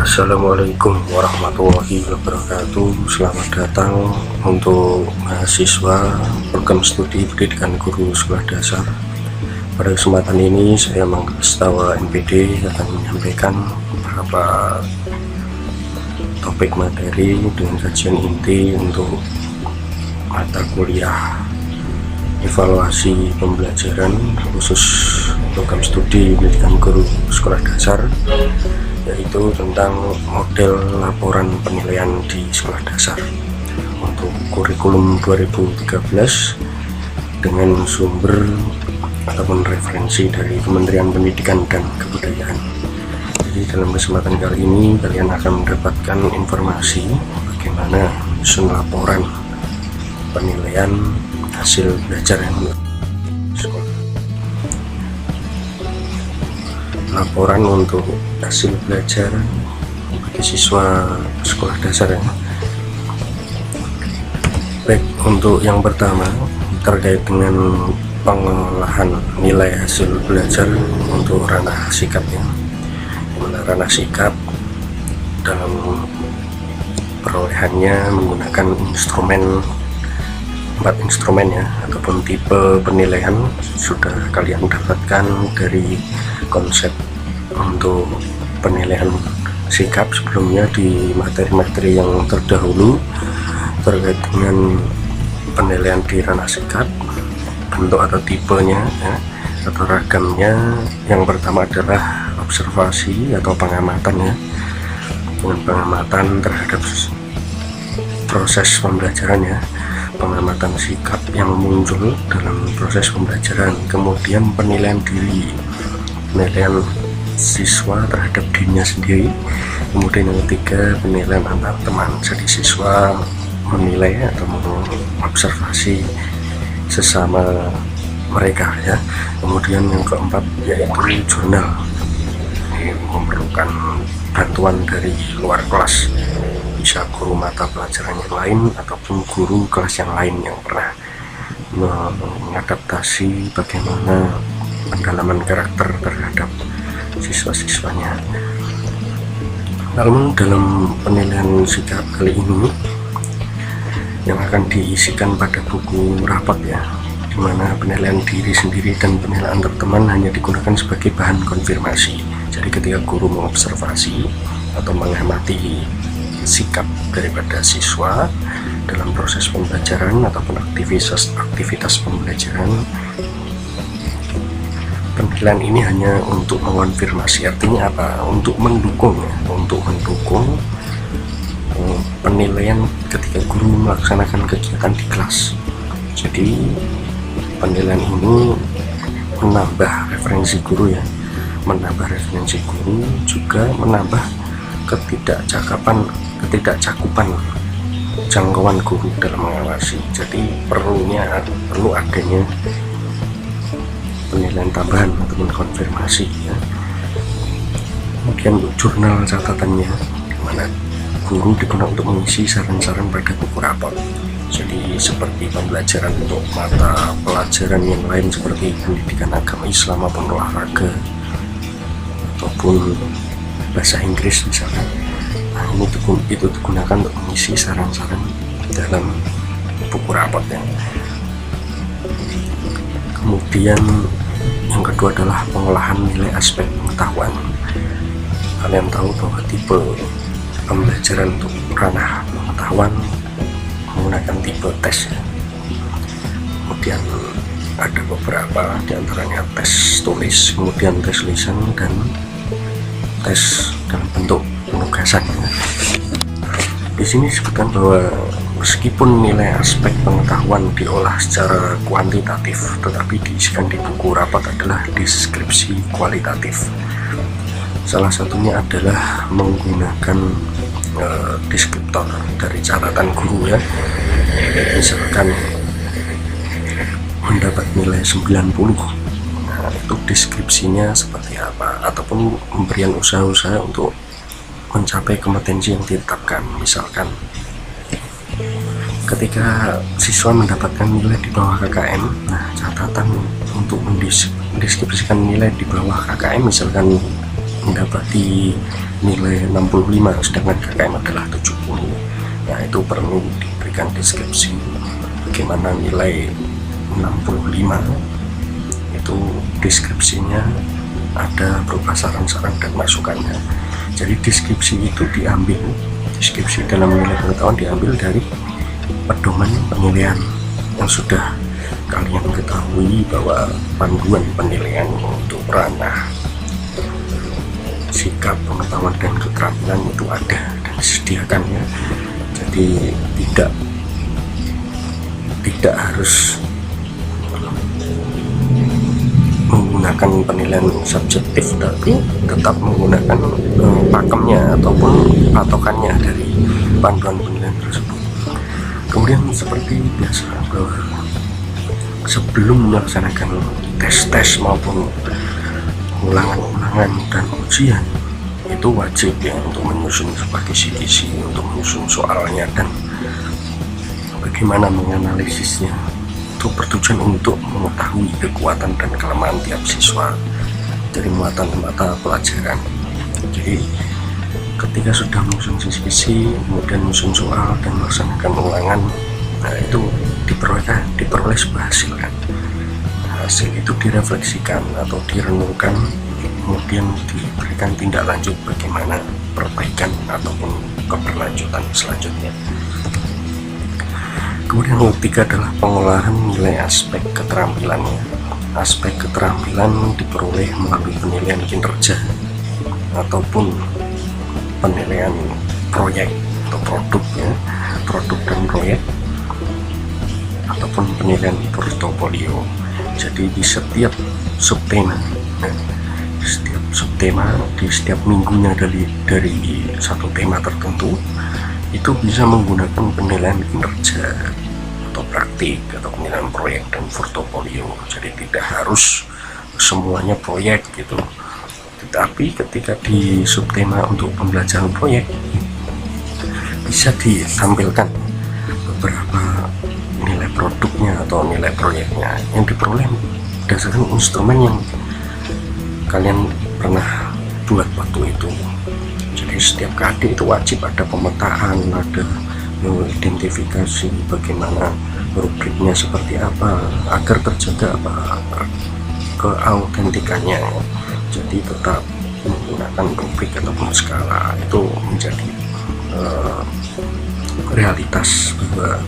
Assalamualaikum warahmatullahi wabarakatuh. Selamat datang untuk mahasiswa program studi pendidikan guru sekolah dasar. Pada kesempatan ini saya Manggastawa NPD akan menyampaikan beberapa topik materi dengan kajian inti untuk mata kuliah evaluasi pembelajaran khusus program studi pendidikan guru sekolah dasar, yaitu tentang model laporan penilaian di sekolah dasar untuk kurikulum 2013 dengan sumber ataupun referensi dari Kementerian Pendidikan dan Kebudayaan. Jadi dalam kesempatan kali ini kalian akan mendapatkan informasi bagaimana menyusun laporan penilaian hasil belajar yang sekolah. Laporan untuk hasil belajar bagi siswa sekolah dasar ya. Baik, untuk yang pertama terkait dengan pengolahan nilai hasil belajar untuk ranah sikap ya. Ranah sikap dalam perolehannya menggunakan empat instrumen ya, ataupun tipe penilaian sudah kalian dapatkan dari konsep untuk penilaian sikap sebelumnya di materi-materi yang terdahulu terkait dengan penilaian di ranah sikap, bentuk atau tipenya ya, atau ragamnya. Yang pertama adalah observasi atau pengamatan ya, dengan pengamatan terhadap proses pembelajaran ya, pengamatan sikap yang muncul dalam proses pembelajaran. Kemudian penilaian diri, penilaian siswa terhadap dirinya sendiri. Kemudian yang ketiga, penilaian antar teman, jadi siswa menilai atau mengobservasi sesama mereka ya. Kemudian yang keempat yaitu jurnal, ini memerlukan bantuan dari luar kelas, bisa guru mata pelajaran yang lain ataupun guru kelas yang lain yang pernah mengadaptasi bagaimana pendalaman karakter terhadap siswa-siswanya. Lalu dalam penilaian sikap kali ini yang akan diisikan pada buku rapat ya, dimana penilaian diri sendiri dan penilaian antar teman hanya digunakan sebagai bahan konfirmasi. Jadi ketika guru mengobservasi atau mengamati sikap daripada siswa dalam proses pembelajaran ataupun aktivitas pembelajaran, penilaian ini hanya untuk mengonfirmasi. Artinya apa? Untuk mendukung ya, untuk mendukung penilaian ketika guru melaksanakan kegiatan di kelas. Jadi penilaian ini menambah referensi guru ya, menambah referensi guru, juga menambah ketidakcakupan jangkauan guru dalam mengawasi. Jadi perlu adanya penilaian tambahan ataupun konfirmasi ya. Kemudian untuk jurnal catatannya, dimana guru digunakan untuk mengisi saran-saran pada buku rapor. Jadi seperti pembelajaran untuk mata pelajaran yang lain seperti pendidikan agama Islam maupun olahraga ataupun bahasa Inggris misalnya. Nah, itu digunakan untuk mengisi saran-saran dalam buku rapor ya. Kemudian yang kedua adalah pengolahan nilai aspek pengetahuan. Kalian tahu bahwa tipe pembelajaran untuk ranah pengetahuan menggunakan tipe tes ya. Kemudian ada beberapa diantaranya tes tulis, kemudian tes lisan, dan tes dalam bentuk penugasan ya. Di sini disebutkan bahwa meskipun nilai aspek pengetahuan diolah secara kuantitatif, tetapi diisikan di buku rapat adalah deskripsi kualitatif. Salah satunya adalah menggunakan deskriptor dari catatan guru ya. Misalkan mendapat nilai 90, nah itu deskripsinya seperti apa, ataupun pemberian usaha-usaha untuk mencapai kompetensi yang ditetapkan. Misalkan ketika siswa mendapatkan nilai di bawah KKM, nah catatan untuk mendeskripsikan nilai di bawah KKM misalkan mendapati nilai 65 sedangkan KKM adalah 70. Nah, itu perlu diberikan deskripsi bagaimana nilai 65 itu deskripsinya ada berupa saran-saran dan masukannya. Jadi deskripsi itu diambil, deskripsi dalam nilai pengetahuan diambil dari pedoman penilaian yang sudah kalian ketahui bahwa panduan penilaian untuk ranah sikap, pengetahuan dan keterampilan itu ada dan disediakan ya. Jadi tidak harus menggunakan penilaian subjektif, tapi tetap menggunakan pakemnya ataupun patokannya dari panduan penilaian tersebut. Kemudian seperti biasa bahwa sebelum melaksanakan tes maupun ulangan-ulangan dan ujian itu wajib ya untuk menyusun sebuah kisi-kisi, untuk menyusun soalnya dan bagaimana menganalisisnya. Itu bertujuan untuk mengetahui kekuatan dan kelemahan tiap siswa dari muatan mata pelajaran. Jadi ketika sudah menyusun kisi-kisi, kemudian menyusun soal dan melaksanakan ulangan, nah itu diperoleh sebuah hasil kan. Hasil itu direfleksikan atau direnungkan, kemudian diberikan tindak lanjut bagaimana perbaikan ataupun keberlanjutan selanjutnya. Kemudian yang ketiga adalah pengolahan nilai aspek keterampilannya. Aspek keterampilan diperoleh melalui penilaian kinerja ataupun penilaian proyek atau produk ya, produk dan proyek, ataupun penilaian portofolio. Jadi di setiap subtema, di setiap minggunya dari satu tema tertentu itu bisa menggunakan penilaian kinerja atau praktik atau penilaian proyek dan portofolio. Jadi tidak harus semuanya proyek gitu, tetapi ketika di subtema untuk pembelajaran proyek bisa ditampilkan beberapa nilai produknya atau nilai proyeknya yang diperoleh berdasarkan instrumen yang kalian pernah buat waktu itu. Jadi setiap KD itu wajib ada pemetaan, ada mengidentifikasi bagaimana rubriknya seperti apa agar terjaga keautentikannya. Jadi tetap menggunakan rubrik ataupun skala itu menjadi realitas bahwa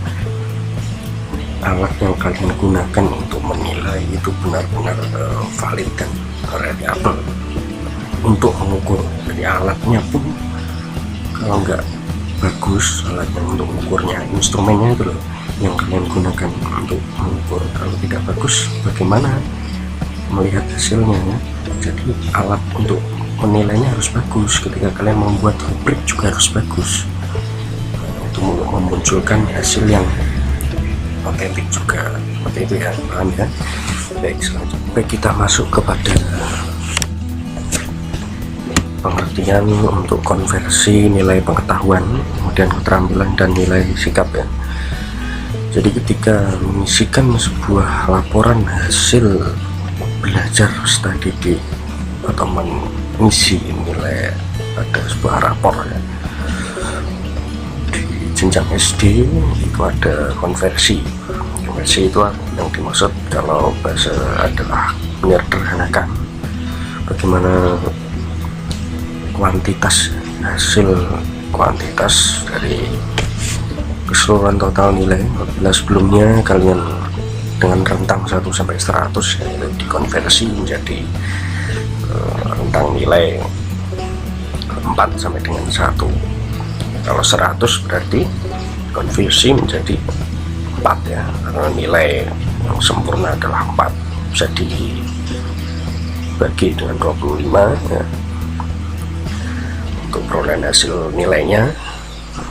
alat yang kalian gunakan untuk menilai itu benar-benar valid dan reliable untuk mengukur. Jadi alatnya pun kalau nggak bagus, alatnya untuk mengukurnya, instrumennya itu loh yang kalian gunakan untuk mengukur, kalau tidak bagus bagaimana melihat hasilnya ya. Jadi alat untuk menilainya harus bagus, ketika kalian membuat rubrik juga harus bagus untuk memunculkan hasil yang otentik juga, seperti itu ya, paham ya. Baik, selanjutnya kita masuk kepada pengertian untuk konversi nilai pengetahuan, kemudian keterampilan dan nilai sikap ya. Jadi ketika mengisikan sebuah laporan hasil belajar studi atau mengisi nilai pada sebuah rapor ya, di jenjang SD itu ada konversi. Konversi itu yang dimaksud kalau bahasa adalah menyederhanakan bagaimana kuantitas hasil kuantitas dari keseluruhan total nilai. Bila sebelumnya kalian dengan rentang 1 sampai 100 ya, dikonversi menjadi rentang nilai 4 sampai dengan 1. Kalau 100 berarti konversi menjadi 4 ya, karena nilai yang sempurna adalah 4, bisa dibagi dengan 25 ya, untuk perolehan hasil nilainya.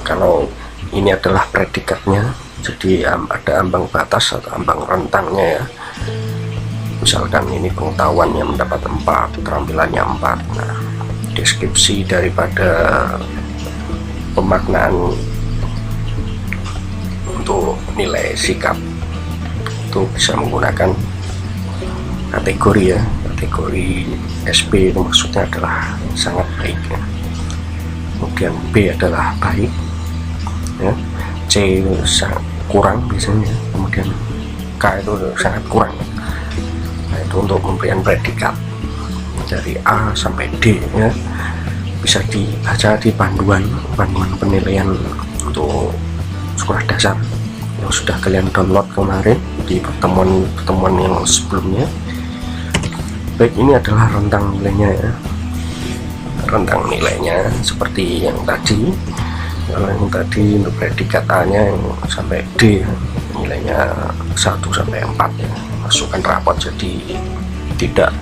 Kalau ini adalah predikatnya, jadi ada ambang batas atau ambang rentangnya ya. Misalkan ini pengetahuannya mendapat 4, keterampilannya 4. Nah, deskripsi daripada pemaknaan untuk nilai sikap itu bisa menggunakan kategori ya. Kategori SP itu maksudnya adalah sangat baik ya. Kemudian B adalah baik ya, C itu kurang biasanya, kemudian K itu sangat kurang. Nah, itu untuk pemberian predikat dari A sampai D ya. Bisa dibaca di panduan penilaian untuk sekolah dasar yang sudah kalian download kemarin di pertemuan yang sebelumnya. Baik, ini adalah rentang nilainya ya. Rentang nilainya seperti yang tadi. Kalau yang tadi untuk predikat A nya yang sampai D nilainya 1 sampai 4 ya. Masukkan rapot jadi tidak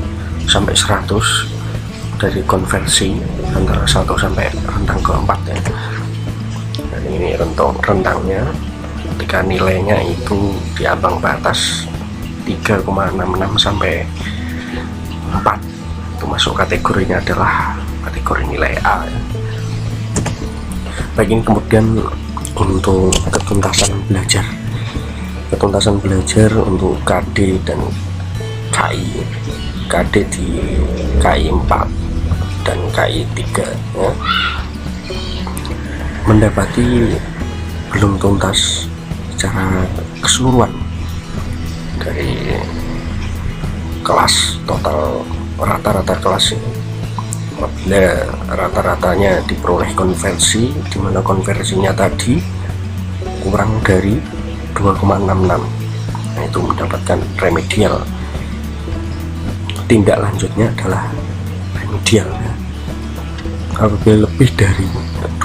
sampai 100, dari konversi antara 1 sampai rentang keempat ya. Dan ini rentangnya ketika nilainya itu di ambang batas 3,66 sampai 4, itu masuk kategorinya adalah kategori nilai A ya. Baik, ini kemudian untuk ketuntasan belajar untuk KD dan KI. KD di KI 4 dan KI 3 ya, mendapati belum tuntas secara keseluruhan dari kelas total rata-rata kelas ini. Apabila rata-ratanya diperoleh konversi, di mana konversinya tadi kurang dari 2,66, nah itu mendapatkan remedial. Tindak lanjutnya adalah remedial ya. Apabila lebih dari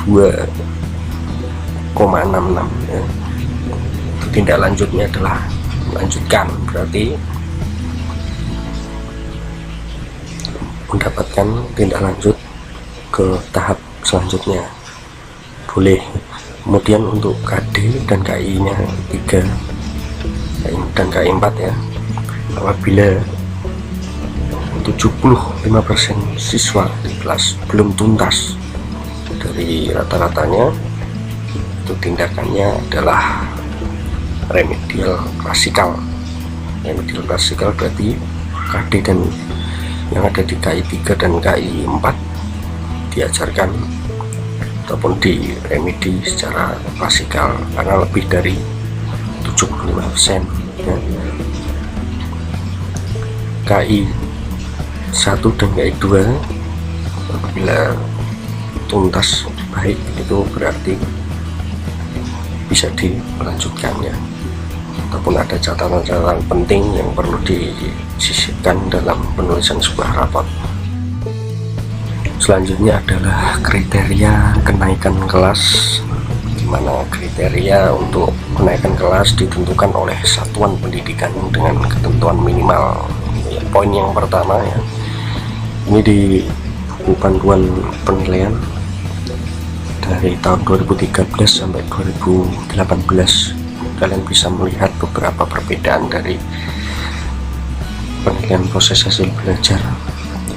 2,66 ya, tindak lanjutnya adalah melanjutkan, berarti mendapatkan tindak lanjut ke tahap selanjutnya, boleh. Kemudian untuk KD dan KI nya 3 dan KI 4 ya, apabila 75% siswa di kelas belum tuntas dari rata-ratanya, itu tindakannya adalah remedial klasikal. Remedial klasikal berarti KD dan yang ada di KI 3 dan KI 4 diajarkan ataupun di remedi secara klasikal karena lebih dari 75% ya. KI 1 dan KI 2 apabila tuntas baik, itu berarti bisa dilanjutkannya, ataupun ada catatan-catatan penting yang perlu disisipkan dalam penulisan sebuah rapot. Selanjutnya adalah kriteria kenaikan kelas, di mana kriteria untuk kenaikan kelas ditentukan oleh satuan pendidikan dengan ketentuan minimal. Ya, poin yang pertama ya, ini di buku panduan penilaian dari tahun 2013 sampai 2018, kalian bisa melihat beberapa perbedaan dari penilaian proses hasil belajar.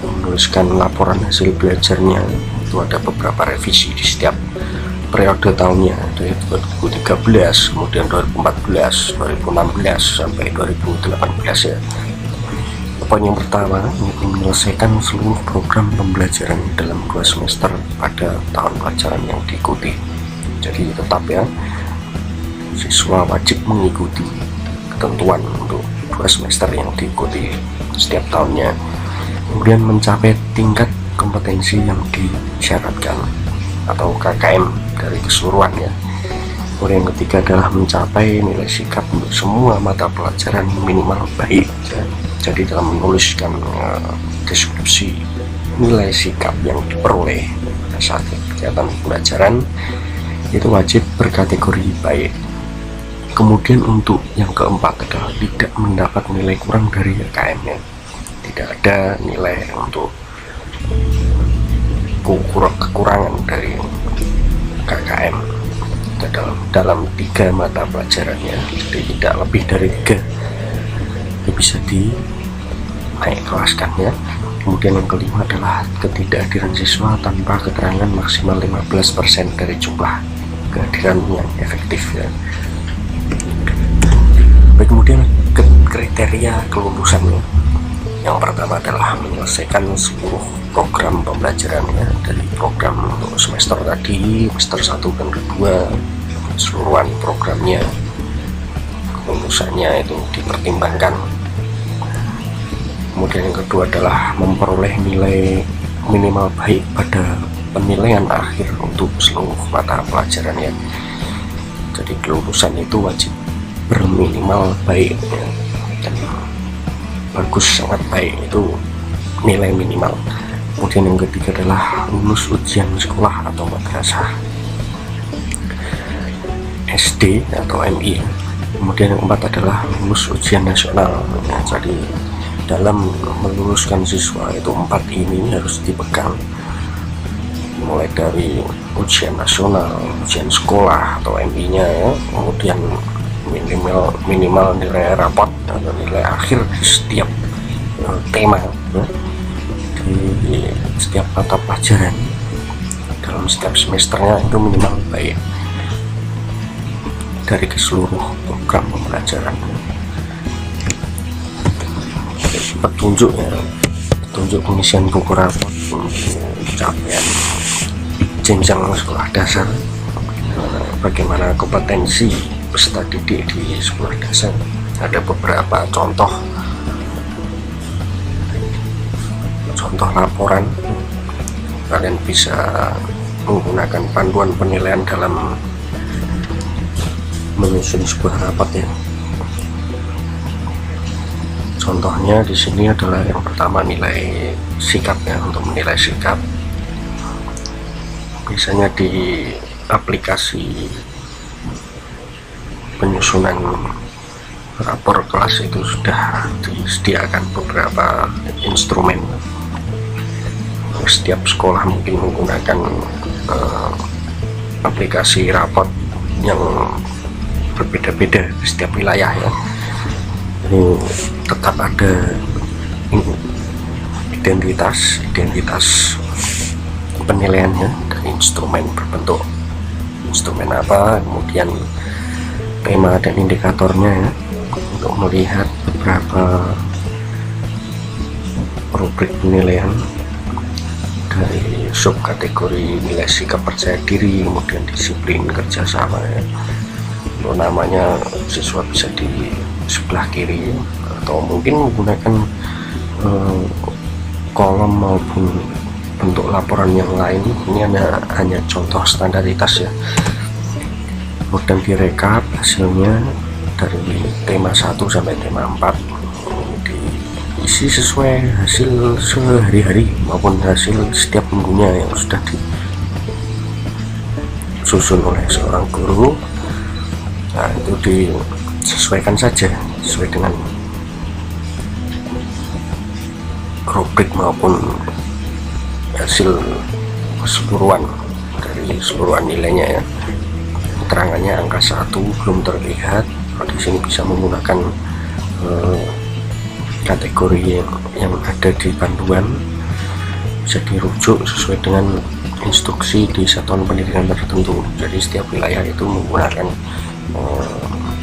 Menuliskan laporan hasil belajarnya itu ada beberapa revisi di setiap periode tahunnya, dari 2013, kemudian 2014, 2016 sampai 2018 ya. Poin yang pertama, menyelesaikan seluruh program pembelajaran dalam 2 semester pada tahun pelajaran yang diikuti. Jadi tetap ya, siswa wajib mengikuti ketentuan untuk 2 semester yang diikuti setiap tahunnya. Kemudian mencapai tingkat kompetensi yang disyaratkan atau KKM dari keseluruhan ya. Kemudian yang ketiga adalah mencapai nilai sikap untuk semua mata pelajaran minimal baik ya. Jadi dalam menuliskan deskripsi nilai sikap yang diperoleh pada saat kegiatan pembelajaran itu wajib berkategori baik. Kemudian untuk yang keempat adalah tidak mendapat nilai kurang dari KKM-nya. Tidak ada nilai untuk kekurangan dari KKM dalam 3 mata pelajarannya, jadi tidak lebih dari 3. Itu bisa dinaik kelaskan ya. Kemudian yang kelima adalah ketidakhadiran siswa tanpa keterangan maksimal 15% dari jumlah kehadiran yang efektif ya. Baik, kemudian kriteria kelulusannya. Yang pertama adalah menyelesaikan seluruh program pembelajarannya dari program untuk semester tadi, semester 1 dan kedua, keseluruhan programnya, kelulusannya itu dipertimbangkan. Kemudian yang kedua adalah memperoleh nilai minimal baik pada penilaian akhir untuk seluruh mata pelajarannya. Jadi kelulusan itu wajib berminimal baik ya. Dan bagus sangat baik itu nilai minimal. Kemudian yang ketiga adalah lulus ujian sekolah atau madrasah SD atau MI. Kemudian yang keempat adalah lulus ujian nasional ya. Jadi dalam meluluskan siswa itu 4 ini harus dipegang, mulai dari ujian nasional, ujian sekolah atau MI nya ya. Kemudian minimal nilai rapot atau nilai akhir di setiap tema ya, di setiap mata pelajaran dalam setiap semesternya itu minimal baik dari keseluruh program pembelajaran. Petunjuk pengisian buku rapot capaian jenjang sekolah dasar, bagaimana kompetensi peserta didik di sekolah dasar. Ada beberapa contoh laporan. Kalian bisa menggunakan panduan penilaian dalam menyusun sebuah rapat ya. Contohnya di sini adalah yang pertama nilai sikap ya. Untuk menilai sikap biasanya di aplikasi penyusunan rapor kelas itu sudah disediakan beberapa instrumen. Setiap sekolah mungkin menggunakan aplikasi rapor yang berbeda-beda di setiap wilayah ya. Ini tetap ada identitas penilaiannya dari instrumen berbentuk instrumen apa, kemudian tema dan indikatornya ya, untuk melihat beberapa rubrik penilaian dari subkategori nilai sikap percaya diri, kemudian disiplin kerjasama ya. Untuk namanya siswa bisa di sebelah kiri atau mungkin menggunakan kolom maupun bentuk laporan yang lain. Ini hanya contoh standaritas ya. Kemudian direkap hasilnya dari tema 1 sampai tema 4, diisi sesuai hasil sehari-hari maupun hasil setiap minggunya yang sudah disusun oleh seorang guru. Nah, itu disesuaikan saja sesuai dengan rubrik maupun hasil keseluruhan dari seluruhan nilainya ya. Keterangannya angka 1 belum terlihat. Kalau di sini bisa menggunakan kategori yang ada di panduan, bisa dirujuk sesuai dengan instruksi di satuan pendidikan tertentu. Jadi setiap wilayah itu menggunakan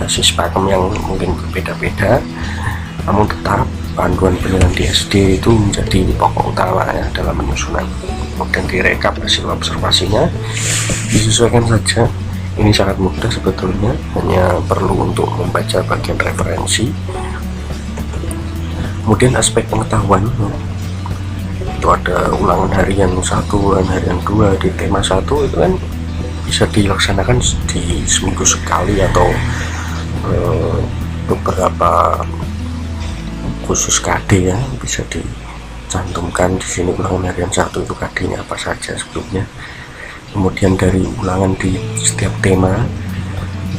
basis pakem yang mungkin berbeda-beda, namun tetap panduan penilaian di SD itu menjadi pokok utama ya dalam penyusunan. Kemudian direkap hasil observasinya, disesuaikan saja. Ini sangat mudah sebetulnya, hanya perlu untuk membaca bagian referensi. Kemudian aspek pengetahuan itu ada ulangan harian 1, ulangan harian 2 di tema 1 itu kan bisa dilaksanakan di seminggu sekali atau beberapa khusus KD ya, bisa dicantumkan di sini ulangan harian 1 itu KD-nya apa saja sebelumnya. Kemudian dari ulangan di setiap tema,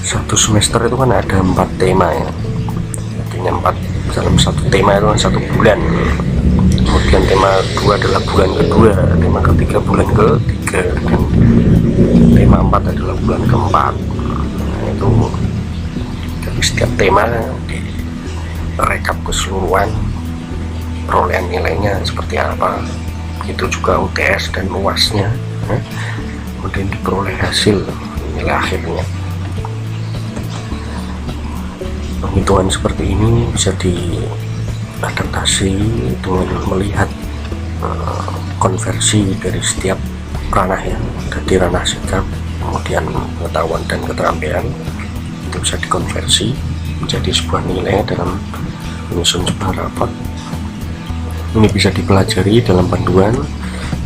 satu semester itu kan ada 4 tema ya, artinya 4 dalam satu tema itu kan 1 bulan. Kemudian tema 2 adalah bulan kedua, tema ketiga bulan ketiga, dan tema 4 adalah bulan keempat. Nah, itu dari setiap tema direkap keseluruhan perolehan nilainya seperti apa. Itu juga UTS dan UAS-nya ya. Kemudian diperoleh hasil nilai akhirnya. Penghitungan seperti ini bisa adaptasi dengan melihat konversi dari setiap ranah ya, dari ranah sikap, kemudian pengetahuan dan keterampilan itu bisa dikonversi menjadi sebuah nilai dalam menyusun sebuah rapot. Ini bisa dipelajari dalam panduan.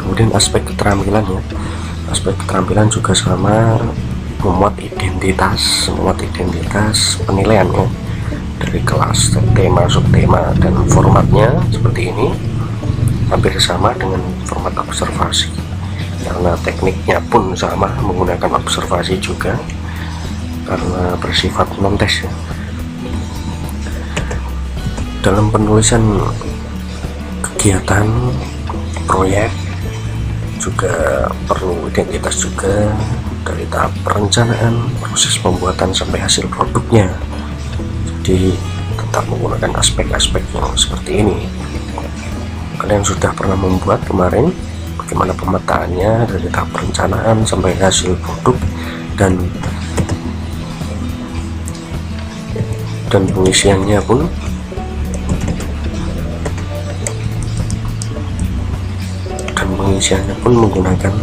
Kemudian aspek keterampilan ya, aspek keterampilan juga sama, memuat identitas penilaian ya, dari kelas, tema, subtema, dan formatnya seperti ini hampir sama dengan format observasi, karena tekniknya pun sama, menggunakan observasi juga karena bersifat non-tes ya. Dalam penulisan kegiatan proyek juga perlu identitas juga, dari tahap perencanaan, proses pembuatan sampai hasil produknya. Jadi tetap menggunakan aspek-aspek yang seperti ini. Kalian sudah pernah membuat kemarin bagaimana pemetaannya dari tahap perencanaan sampai hasil produk, dan pengisiannya pun menggunakan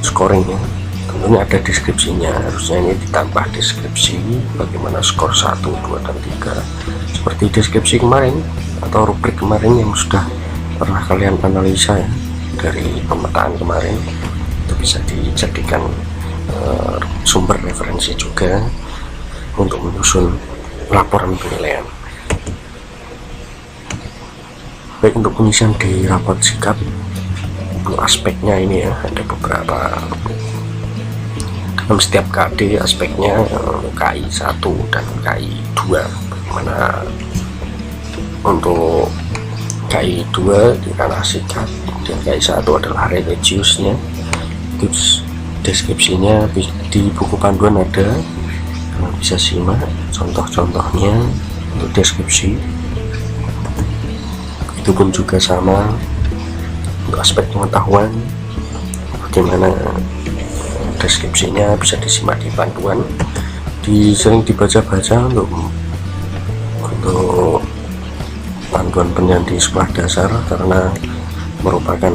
scoring ya. Tentunya ada deskripsinya, harusnya ini ditambah deskripsi bagaimana skor 1, 2, dan 3 seperti deskripsi kemarin atau rubrik kemarin yang sudah pernah kalian analisa ya, dari pemetaan kemarin. Itu bisa dijadikan sumber referensi juga untuk menyusun laporan penilaian. Baik, untuk pengisian di rapot sikap, untuk aspeknya ini ya, ada beberapa dalam setiap KD aspeknya, KI 1 dan KI 2. Bagaimana untuk KI 2 di ranah sikap, dan KI 1 adalah religiusnya. Itu deskripsinya di buku panduan ada, bisa simak contoh-contohnya untuk deskripsi. Itu pun juga sama untuk aspek pengetahuan, bagaimana deskripsinya bisa disimak di panduan, sering dibaca-baca untuk panduan penilaian di sekolah dasar, karena merupakan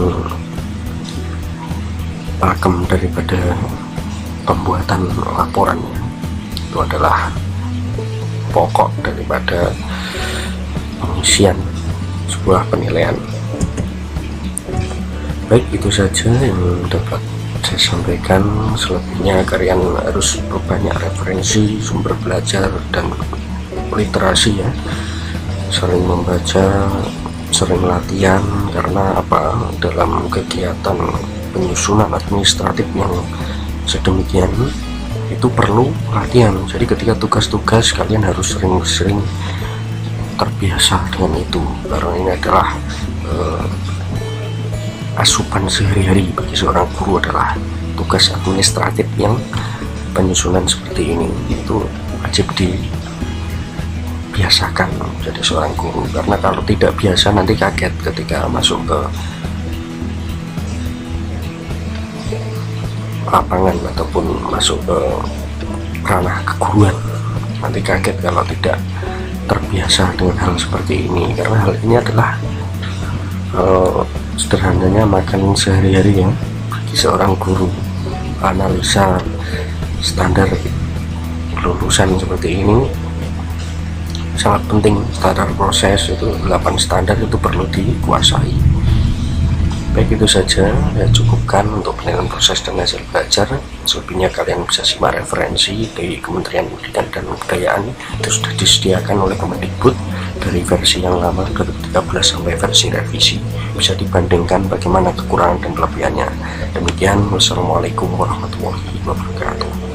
pakem daripada pembuatan laporannya. Itu adalah pokok daripada pengisian sebuah penilaian. Baik, itu saja yang dapat saya sampaikan. Selebihnya kalian harus berbanyak referensi, sumber belajar, dan literasi ya, sering membaca, sering latihan, karena apa, dalam kegiatan penyusunan administratif yang sedemikian itu perlu latihan. Jadi ketika tugas-tugas kalian harus sering-sering terbiasa dengan itu, karena ini adalah asupan sehari-hari bagi seorang guru, adalah tugas administratif yang penyusunan seperti ini. Itu wajib dibiasakan menjadi seorang guru, karena kalau tidak biasa nanti kaget ketika masuk ke lapangan ataupun masuk ke ranah keguruan. Nanti kaget kalau tidak terbiasa dengan hal seperti ini, karena hal ini adalah sederhananya makanan sehari-hari ya bagi seorang guru. Analisa standar lulusan seperti ini sangat penting. Standar proses itu 8 standar itu perlu dikuasai. Baik, itu saja ya, cukupkan untuk penilaian proses dan hasil belajar. Selebihnya kalian bisa simak referensi dari Kementerian Pendidikan dan Kebudayaan, itu sudah disediakan oleh Kemendikbud dari versi yang lama 2013 sampai versi revisi. Bisa dibandingkan bagaimana kekurangan dan kelebihannya. Demikian, wassalamualaikum warahmatullahi wabarakatuh.